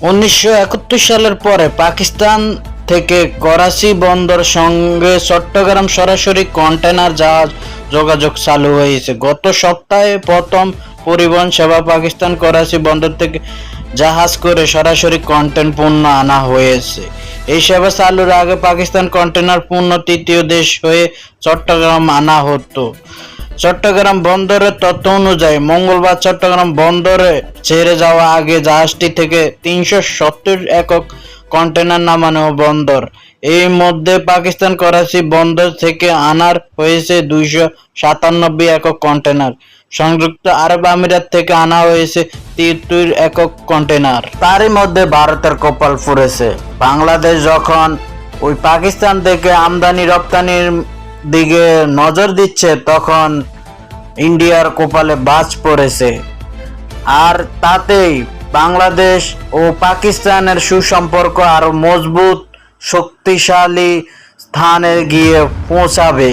1971 সালের পরে পাকিস্তান থেকে করাচি বন্দর সঙ্গে চট্টগ্রাম সরাসরি কন্টেইনার জাহাজ যোগাযোগ চালু হয়েছে। গত সপ্তাহে প্রথম পরিবহন সেবা পাকিস্তান করাচি বন্দর থেকে জাহাজ করে সরাসরি কন্টেইনার পণ্য আনা হয়েছে। এই সেবা চালুর আগে পাকিস্তান কন্টেইনার পণ্য তৃতীয় দেশ হয়ে চট্টগ্রাম আনা হতো। চট্টগ্রাম বন্দরের তথ্য অনুযায়ী মঙ্গলবার চট্টগ্রাম বন্দরে ছেড়ে যাওয়া আগে জাহাজটি থেকে 370 একক কন্টেইনার নামানো বন্দর। এর মধ্যে পাকিস্তান করাচি বন্দর থেকে আনার হয়েছে 297 একক কন্টেইনার। সংযুক্ত আরব আমিরাত থেকে আনা হয়েছে 73 একক কন্টেইনার। তারই মধ্যে ভারতের কপাল পুড়েছে। বাংলাদেশ যখন ওই পাকিস্তান থেকে আমদানি রপ্তানির দিকে নজর দিচ্ছে তখন ইন্ডিয়ার কপালে বাজ পড়েছে। আর তাতেই বাংলাদেশ ও পাকিস্তানের সুসম্পর্ক আরো মজবুত শক্তিশালী স্থানে গিয়ে পৌঁছাবে।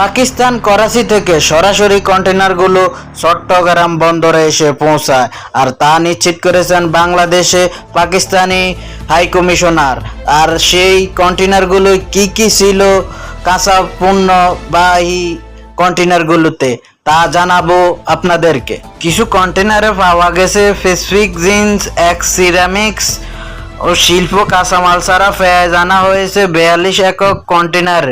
পাকিস্তান করাচি থেকে সরাসরি কন্টেইনারগুলো চট্টগ্রাম বন্দরে এসে পৌঁছায়, আর তা নিশ্চিত করেছেন বাংলাদেশে পাকিস্তানি হাই কমিশনার। আর সেই কন্টেইনারগুলো কি কি ছিল কাঁচা পণ্যবাহী কন্টেইনারগুলোতে তা জানাবো আপনাদেরকে। কিছু কন্টেইনারে পাওয়া গেছে প্যাসিফিক জিন্স, এক্স সিরামিক্স ও শিল্প কাঁচামাল ছাড়া পেঁয়াজ আনা হয়েছে 42 একক কন্টেইনার।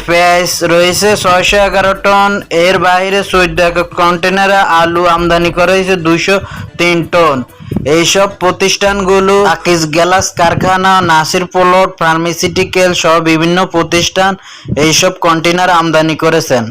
পেঁয়াজ রয়েছে 611 টন। এর বাইরে 14 একক কন্টেইনারে আলু আমদানি করা হয়েছে 203 টন। এইসব প্রতিষ্ঠানগুলো আকিজ গ্যালাস কারখানা, নাসির প্লট, ফার্মাসিউটিক্যাল সহ বিভিন্ন প্রতিষ্ঠান এইসব কন্টেইনার আমদানি করেছেন।